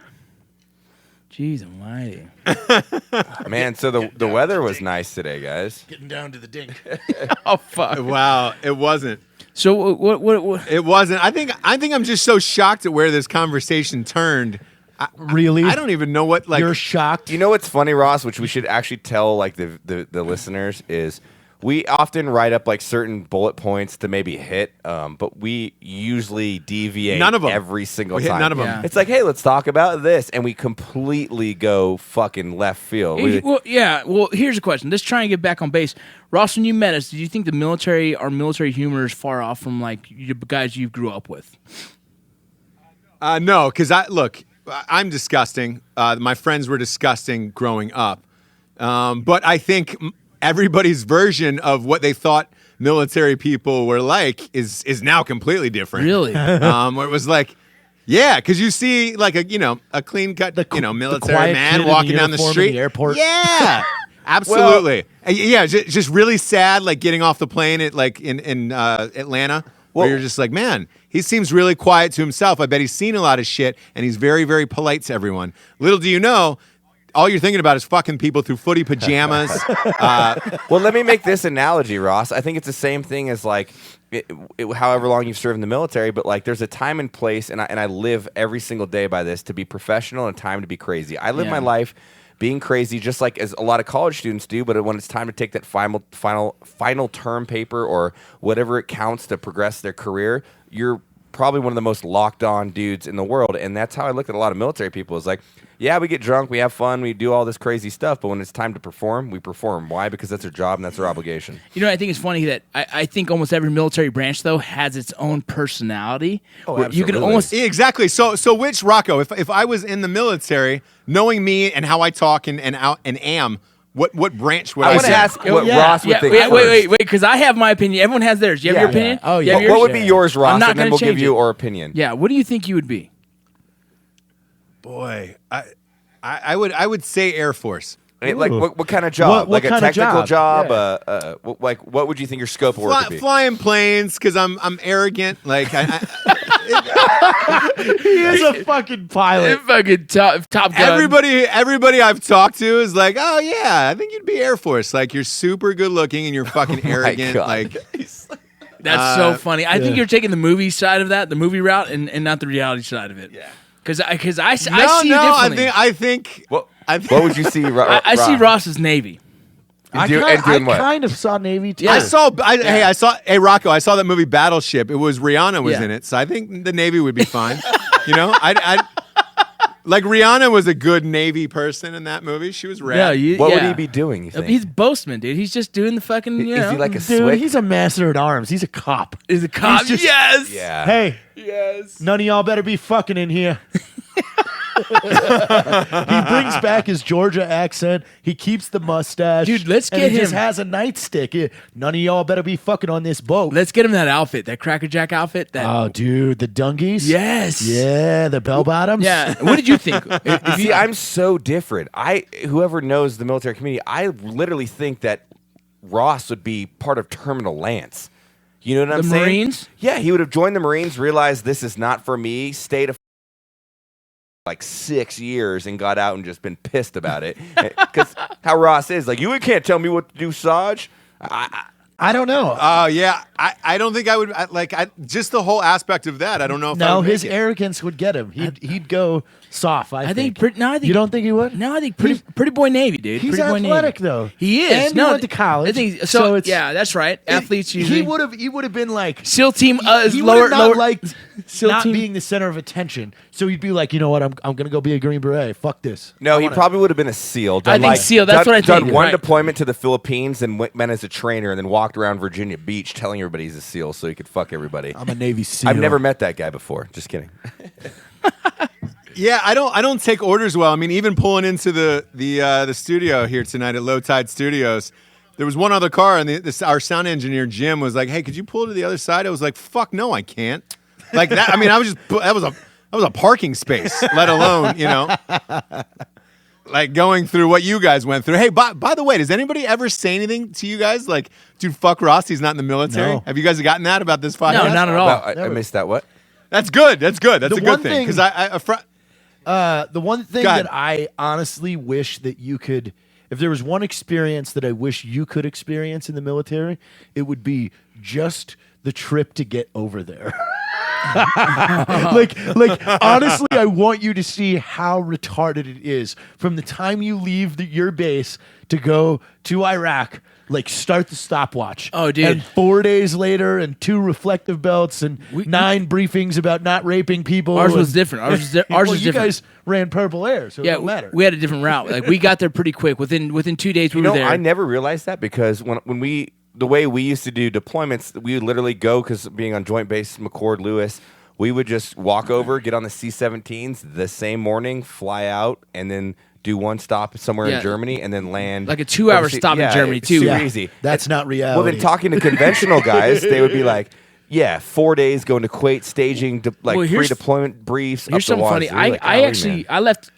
Jeez almighty. Man, so the weather was nice today, guys. Getting down to the Dink. Oh fuck. Wow. It wasn't. So what It wasn't. I think I'm just so shocked at where this conversation turned. Really? I don't even know what You're shocked. You know what's funny, Ross, which we should actually tell like the listeners is we often write up like certain bullet points to maybe hit, but we usually deviate None of 'em. every single We hit time. none of 'em. Yeah. It's like, hey, let's talk about this, and we completely go fucking left field. Well, yeah. Well, here's a question. Let's try and get back on base. Ross, when you met us, did you think our military humor is far off from like the guys you grew up with? No, because I'm disgusting. My friends were disgusting growing up, but I think everybody's version of what they thought military people were like is now completely different. Really? Where it was like, yeah, because you see like a clean cut military quiet kid man in walking the down the uniform in street. the airport. Yeah, absolutely. Yeah, just really sad, like getting off the plane at like in Atlanta, where you're just like, man, he seems really quiet to himself. I bet he's seen a lot of shit, and he's very, very polite to everyone. Little do you know, all you're thinking about is fucking people through footy pajamas. Well, let me make this analogy, Ross. I think it's the same thing as like however long you've served in the military, but like there's a time and place, and I live every single day by this, to be professional and time to be crazy. I live my life being crazy, just like as a lot of college students do, but when it's time to take that final term paper or whatever it counts to progress their career, you're probably one of the most locked on dudes in the world. And that's how I look at a lot of military people. Is like, yeah, we get drunk, we have fun, we do all this crazy stuff, but when it's time to perform, we perform. Why? Because that's their job and that's their obligation. You know, I think it's funny that I think almost every military branch, though, has its own personality. Oh, where you can absolutely. almost Exactly. So which Rocco? If I was in the military, knowing me and how I talk and am, what branch would I I want to say? ask what Ross would think. wait, because I have my opinion. Everyone has theirs. You have your opinion? Oh, You yeah. have yours? What would be yours, Ross? I'm not And then gonna we'll give change you it. our opinion. Yeah, what do you think you would be? Boy, I would say Air Force. Like what kind of job? What like a kind of technical job? job? Like what would you think your scope of work would be? Flying planes because I'm arrogant. Like He is a fucking pilot. Fucking top gun. everybody I've talked to is like, oh yeah, I think you'd be Air Force. Like you're super good looking and you're fucking arrogant. God. Like That's so funny. I think you're taking the movie side of that, the movie route, and not the reality side of it. Yeah. Because I see you differently. I think. What I think would you see? I see Ross as Navy. And doing what? kind of saw Navy too. Yeah. Hey Rocco, I saw that movie Battleship. It was Rihanna was Yeah. in it, so I think the Navy would be fine. I like Rihanna was a good Navy person in that movie. She was rad. What would he be doing? You think? He's boastman, dude. He's just doing the fucking. Is he like a Dude, slick? he's a master at arms. He's a cop. Is a cop? He's just- Yes. Yeah. Hey, Yes. none of y'all better be fucking in here. He brings back his Georgia accent. He keeps the mustache. Dude, let's and get he just him- has a nightstick. None of y'all better be fucking on this boat. Let's get him that outfit, that Cracker Jack outfit. That. Oh, dude, the dungies? Yes. Yeah, the bell bottoms? Yeah. What did you think? See, I'm so different. Whoever knows the military community, I literally think that Ross would be part of Terminal Lance. You know what I'm The saying? Marines? Yeah, he would have joined the Marines, realized this is not for me, stayed like 6 years and got out and just been pissed about it. Because how Ross is, like, you can't tell me what to do, Sarge. I don't know. Oh yeah, I don't think I would just the whole aspect of that. I don't know if I No, would his make it. arrogance would get him. He'd go soft. I think. I think. You don't think he would? No, I think pretty boy Navy, dude. He's pretty boy athletic, Navy. though. He is. And he went to college, I think so. so it's- yeah, that's right. Athletes usually. He would have been like SEAL team is he lower. would have not lower liked SEAL not team. being the center of attention. So he'd be like, you know what? I'm gonna go be a Green Beret. Fuck this. No, I he wanna- probably would have been a SEAL. I think SEAL, that's done, what I think, Done one right. deployment to the Philippines and went as a trainer and then walked around Virginia Beach telling everybody he's a SEAL so he could fuck everybody. I'm a Navy SEAL. I've never met that guy before. Just kidding. Yeah, I don't take orders well. I mean, even pulling into the studio here tonight at Low Tide Studios, there was one other car, and our sound engineer Jim was like, "Hey, could you pull to the other side?" I was like, "Fuck no, I can't." Like that. I mean, that was a parking space, let alone like going through what you guys went through. Hey, by the way, does anybody ever say anything to you guys like, "Dude, fuck Ross, he's not in the military"? No. Have you guys gotten that about this podcast? No, not at all. I missed that. What? That's good. That's good. That's The a good one thing thing- because The one thing Go ahead. that I honestly wish that you could, if there was one experience that I wish you could experience in the military, it would be just the trip to get over there. like honestly, I want you to see how retarded it is from the time you leave your base to go to Iraq. Like start the stopwatch. Oh, dude. And 4 days later, and 2 reflective belts, and 9 briefings about not raping people. Ours and- was different. Ours was well, different. you guys ran Purple Air, so it yeah, don't matter. we had a different route. Like we got there pretty quick. Within 2 days, we You know, were there. I never realized that because when we the way we used to do deployments, we would literally go because being on Joint Base McCord Lewis, we would just walk over, get on the C-17s the same morning, fly out, and then do one stop somewhere Yeah. in Germany, and then land Like a 2-hour overseas. stop in Germany, too. Super Yeah. easy. That's not reality. Well, then talking to conventional guys, they would be like, yeah, 4 days going to Kuwait, staging Well, here's- pre-deployment briefs. Here's up the something funny. wazoo. Like, I golly, actually man.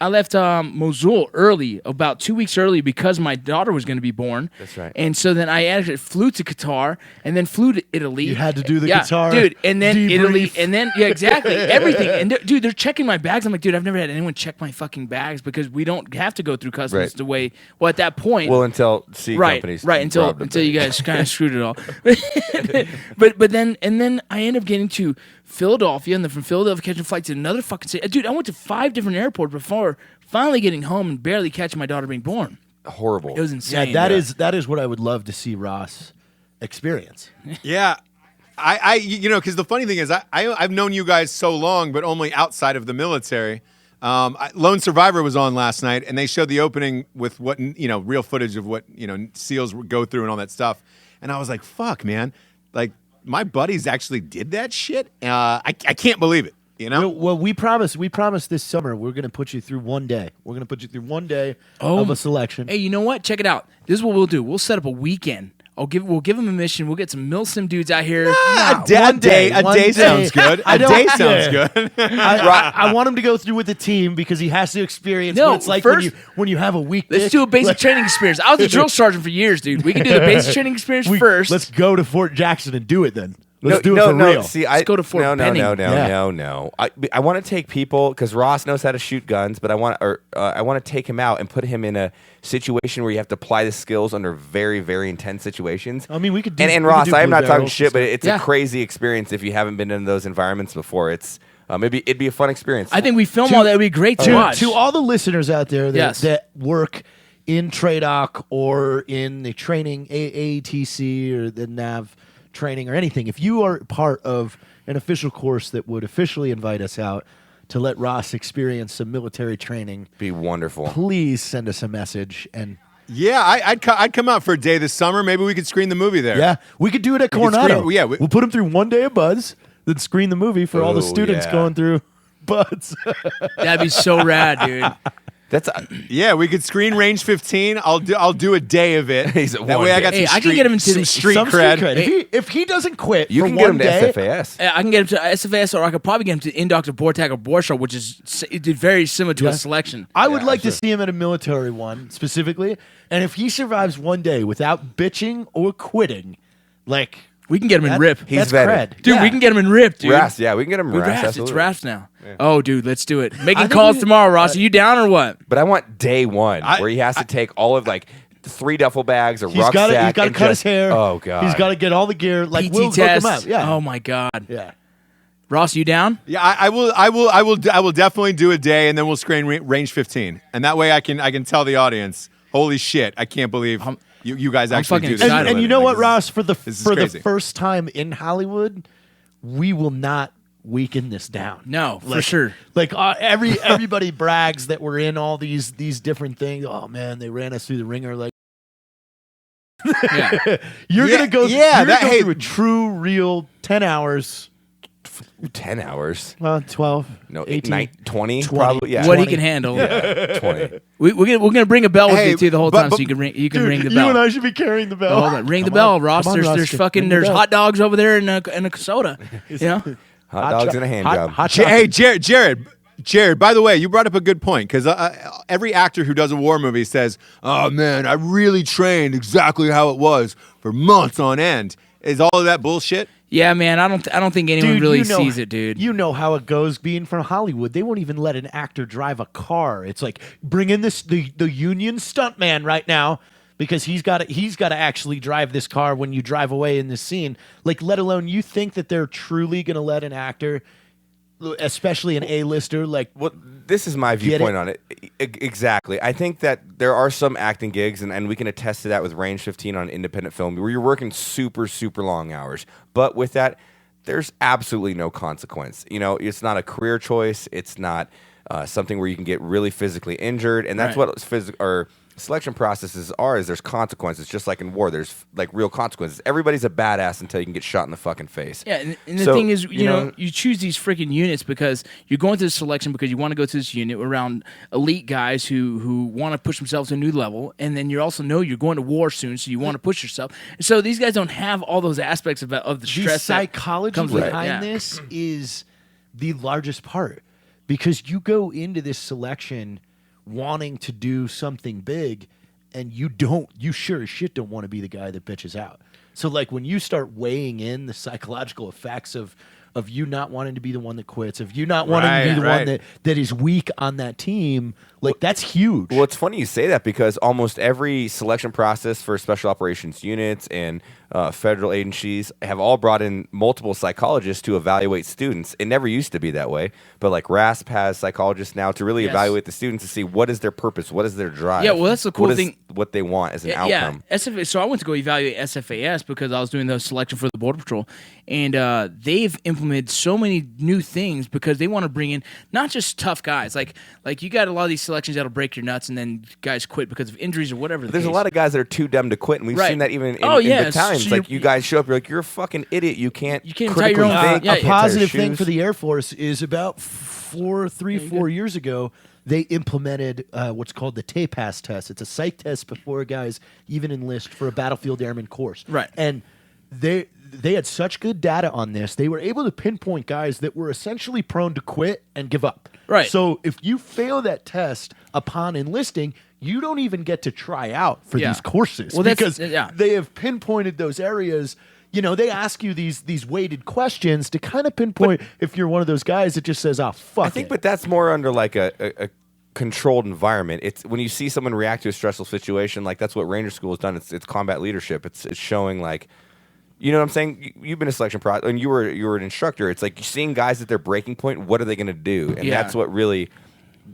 I left Mosul early, about 2 weeks early, because my daughter was going to be born. That's right. And so then I actually flew to Qatar and then flew to Italy. You had to do the yeah, Qatar dude, and then debrief. Italy, and then exactly everything. And dude, they're checking my bags. I'm like, dude, I've never had anyone check my fucking bags because we don't have to go through customs Right. the way. Well, at that point, Well, until C companies, right until robbed them. you guys kind of screwed it all. but then I end up getting to Philadelphia, and then from Philadelphia catching a flight to another fucking city. Dude, I went to 5 different airports before finally getting home and barely catching my daughter being born. horrible. It was insane. Yeah, that is what I would love to see Ross experience. Yeah. I because the funny thing is, I've known you guys so long, but only outside of the military. Lone Survivor was on last night, and they showed the opening with what real footage of what SEALs go through and all that stuff. And I was like, "Fuck, man! Like my buddies actually did that shit. I can't believe it. Well, we promise this summer we're going to put you through one day. We're going to put you through one day Oh, of a selection. Hey, you know what? Check it out. This is what we'll do. We'll set up a weekend. We'll give them a mission. We'll get some Milsim dudes out here. A day sounds good. I A don't- day sounds yeah. good. I want him to go through with the team because he has to experience No, what it's like first- when you have a week. Let's do a basic training experience. I was a drill sergeant for years, dude. We can do the basic training experience first. Let's go to Fort Jackson and do it then. Let's do it no, for no. real. See, Let's go to Fort Benning. Yeah. No. I want to take people because Ross knows how to shoot guns, but I want to take him out and put him in a situation where you have to apply the skills under very, very intense situations. I mean, we could do. And we could Ross, do I am blue not talking barrels shit, and but stuff. it's Yeah. a crazy experience if you haven't been in those environments before. It's maybe it'd be a fun experience. I think we film all that. It'd be great to watch. To all the listeners out there that, Yes. that work in TRADOC or in the training AATC or the NAV training or anything, if you are part of an official course that would officially invite us out to let Ross experience some military training, be wonderful. please send us a message. And Yeah, I'd come out for a day this summer. Maybe we could screen the movie there. yeah, we could do it at could Coronado. screen- yeah, we'll put him through one day of Buzz, then screen the movie for all the Oh, students yeah. going through Buzz. That'd be so rad, dude. That's Yeah, we could screen Range 15. I'll do a day of it. He's at that one way I day. got Hey, some I can get him into some the- street Some cred. street cred. If he doesn't quit you for can get one him to day, SFAS. I can get him to SFS, or I could probably get him to Indoctor Bortak or Borshaw, which is very similar to Yeah. a selection. I would Yeah, like sure. to see him at a military one specifically. And if he survives one day without bitching or quitting, like We can get him in that- rip. He's that's vetted. cred. Dude, Yeah. we can get him in rip, dude. Ras, yeah, we can get him With Ras. Rafts, it's absolutely. Rafts now. Oh, dude, let's do it. Making think calls we- tomorrow, Ross. Are you down or what? But I want day one I- where he has to take all of like 3 duffel bags, a He's rucksack. got to and cut his just- hair. Oh god, He's got to get all the gear. Like PT we'll hook test. him up. Yeah. Oh my God. Yeah. Ross, you down? Yeah, I will definitely do a day, and then we'll screen Range 15, and that way I can tell the audience, holy shit, I can't believe you guys I'm actually fucking do this. excited. for a And you living. know Like, what, this is- Ross? For the this is for the crazy. first time in Hollywood, we will not weaken this down. No, for sure. Like everybody brags that we're in all these different things. Oh man, they ran us through the ringer. Like Yeah. you're Yeah, gonna go. yeah, you're that- gonna go hey- through a true, real 10 hours. 10 hours. 12. No, 18. 20, 20. probably. Yeah, What he 20. can handle. Yeah, 20. We're gonna bring a bell with Hey, you too the whole but- time, so you can ring Dude, ring the you bell. and I should be carrying the bell. Hold on, ring the Come bell, on. Ross. Come on, Ross, There's ring fucking the bell. hot dogs over there and a soda. You know? Hot dogs and a hand job. Hot Hey, chocolate. Jared. By the way, you brought up a good point because every actor who does a war movie says, "Oh man, I really trained exactly how it was for months on end." Is all of that bullshit? Yeah, man. I don't think anyone Dude, really you know- sees it, dude. You know how it goes being from Hollywood. They won't even let an actor drive a car. It's like bring in the union stuntman right now because he's got to actually drive this car when you drive away in this scene. Like, let alone you think that they're truly going to let an actor, especially an A-lister, like Well, this is my viewpoint on it. Exactly. I think that there are some acting gigs, and we can attest to that with Range 15 on independent film, where you're working super, super long hours. But with that, there's absolutely no consequence. You know, it's not a career choice. It's not something where you can get really physically injured, and that's Right. what selection processes are is there's consequences, just like in war. There's like real consequences. Everybody's a badass until you can get shot in the fucking face. Yeah, and the So, thing is, you know, you choose these freaking units because you're going to the selection because you want to go to this unit around elite guys who want to push themselves to a new level, and then you also know you're going to war soon, so you want to push yourself. And so these guys don't have all those aspects of the The stress. psychology comes with it. behind Yeah. this is the largest part because you go into this selection wanting to do something big, and you sure as shit don't want to be the guy that bitches out. So like when you start weighing in the psychological effects of you not wanting to be the one that quits, of you not wanting to be the one that is weak on that team, like that's huge. Well, it's funny you say that because almost every selection process for special operations units and federal agencies have all brought in multiple psychologists to evaluate students. It never used to be that way, but like RASP has psychologists now to really evaluate the students to see what is their purpose, what is their drive. Yeah, well, that's the cool what is thing. What they want as an Yeah, outcome. SFA. So I went to go evaluate SFAS because I was doing the selection for the Border Patrol, and they've implemented so many new things because they want to bring in not just tough guys. Like you got a lot of these selections that'll break your nuts, and then guys quit because of injuries or whatever. There's a lot of guys that are too dumb to quit, and we've Right. seen that even in, Oh, yeah, in battalions. so Like you guys show up, you're like, you're a fucking idiot. You can't even tie your critically own- think. yeah, You A can't tie your positive thing shoes. for the Air Force is about 4 years ago, they implemented what's called the TAPAS test. It's a psych test before guys even enlist for a battlefield airman course. Right. And they had such good data on this, they were able to pinpoint guys that were essentially prone to quit and give up. Right. So if you fail that test upon enlisting, you don't even get to try out for Yeah. these courses Well, that's- because yeah. they have pinpointed those areas. You know, they ask you these weighted questions to kind of pinpoint if you're one of those guys that just says, "Oh, fuck I think, it." but that's more under like a controlled environment. It's when you see someone react to a stressful situation, like that's what Ranger School has done. It's combat leadership. It's showing like, you know what I'm saying? You've been a selection process, and you were an instructor. It's like you're seeing guys at their breaking point. What are they going to do? And Yeah. that's what really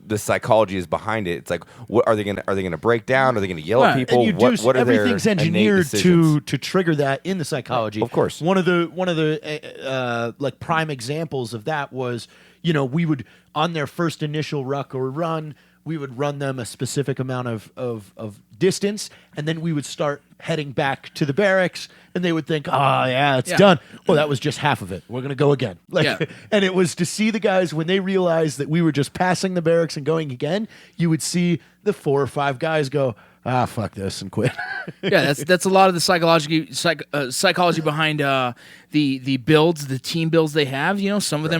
the psychology is behind it. It's like, what are they going to break down? Are they going to yell at Right. people? And you do, What are everything's their innate engineered decisions? to trigger that in the psychology. Of course. One of the like prime examples of that was, you know, we would on their first initial ruck or run, we would run them a specific amount of distance, and then we would start heading back to the barracks, and they would think, "Oh yeah, it's Yeah. done." Well, that was just half of it. We're gonna go again. Like, Yeah. and it was to see the guys when they realized that we were just passing the barracks and going again. You would see the 4 or 5 guys go, "Ah, fuck this," and quit. Yeah, that's a lot of the psychology behind the builds, the team builds they have. You know, some of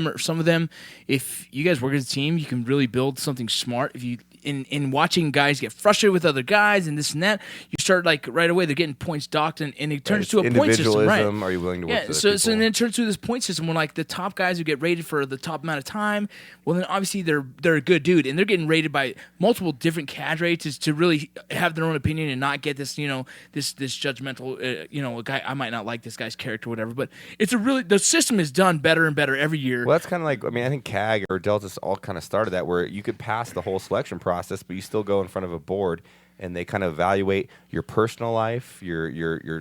them. If you guys work as a team, you can really build something smart. If you in watching guys get frustrated with other guys and this and that, you start like right away they're getting points docked and it turns to a point system, right? Individualism. Are you willing to work Yeah, with so other then people? it turns to this point system where like the top guys who get rated for the top amount of time, well then obviously they're a good dude and they're getting rated by multiple different cadre to really have their own opinion and not get this this judgmental a guy, I might not like this guy's character or whatever, but the system is done better and better every year. Well, that's kind of like, I mean, I think CAG or Delta's all kind of started that where you could pass the whole selection process, but you still go in front of a board and they kind of evaluate your personal life, your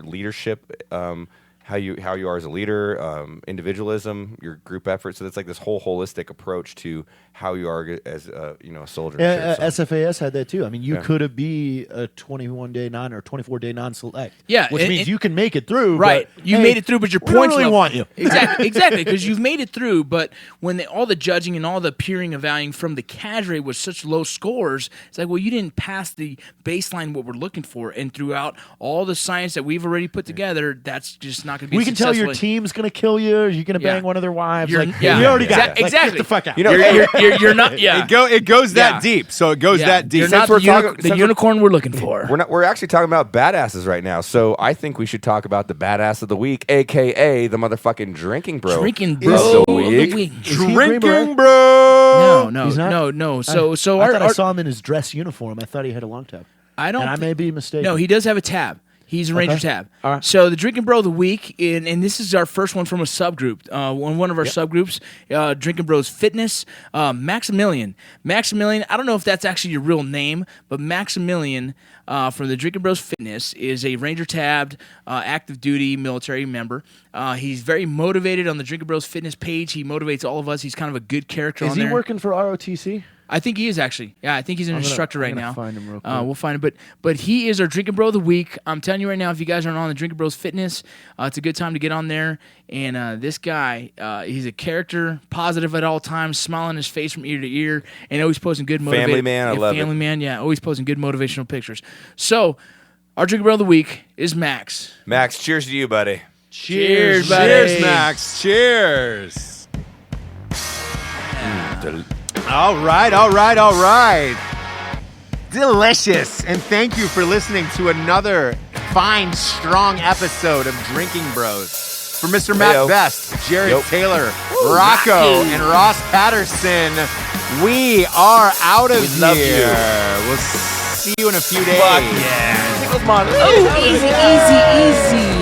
leadership, how you are as a leader, individualism, your group effort. So it's like this whole holistic approach to how you are as a soldier. and shit, so. SFAS had that too. I mean, you could be a 21-day non or 24-day non-select. Yeah, which and- means and- you can make it through. Right, but, you hey, made it through, but your we don't points really level- want you. exactly, because you've made it through. But when all the judging and all the peering, evaluating from the cadre was such low scores, it's like, well, you didn't pass the baseline what we're looking for, and throughout all the science that we've already put together, that's just not going to be. We can tell your successful. team's going to kill you. Or you're going to Yeah. bang one of their wives. You're- Like, yeah. we already got it. Like, Exactly. Get the fuck out. You know, You're not. Yeah, It goes that Yeah. deep. So it goes yeah. that deep. You're Since not we're the, talking- the since we're- unicorn we're looking for. We're actually talking about badasses right now, so I think we should talk about the badass of the week, aka the motherfucking drinking bro. Drinking of bro the of the week. week. Is he a Green Drinking Beret? bro. No, He's not? no. So I our, thought I our- saw him in his dress uniform. I thought he had a long tab. I don't. And I thi- may be mistaken. No, he does have a tab. He's a Ranger tab. All right. So the Drinking Bro of the Week, and this is our first one from a subgroup. One of our subgroups, Drinking Bros Fitness, Maximilian. Maximilian, I don't know if that's actually your real name, but Maximilian from the Drinking Bros Fitness is a Ranger tabbed, active duty military member. He's very motivated on the Drinking Bros Fitness page. He motivates all of us. He's kind of a good character Is on he there. working for ROTC? I think he is actually. Yeah, I think he's an instructor right now. Find him real quick. We'll find him. But he is our Drinkin' Bro of the week. I'm telling you right now, if you guys aren't on the Drinkin' Bros Fitness, it's a good time to get on there. And this guy, he's a character, positive at all times, smile on his face from ear to ear, and always posting good motivation. Family man, I love it. Family man, yeah, always posting good motivational pictures. So, our Drinkin' Bro of the week is Max. Max, cheers to you, buddy. Cheers, buddy. Cheers, Max. Cheers. All right. Delicious. And thank you for listening to another fine, strong episode of Drinking Bros. For Mr. Matt Heyo. Best, Jared Yep. Taylor, Rocco, and Ross Patterson, we are out of here. love you. We'll see you in a few days. Fuck yeah. Oh, easy.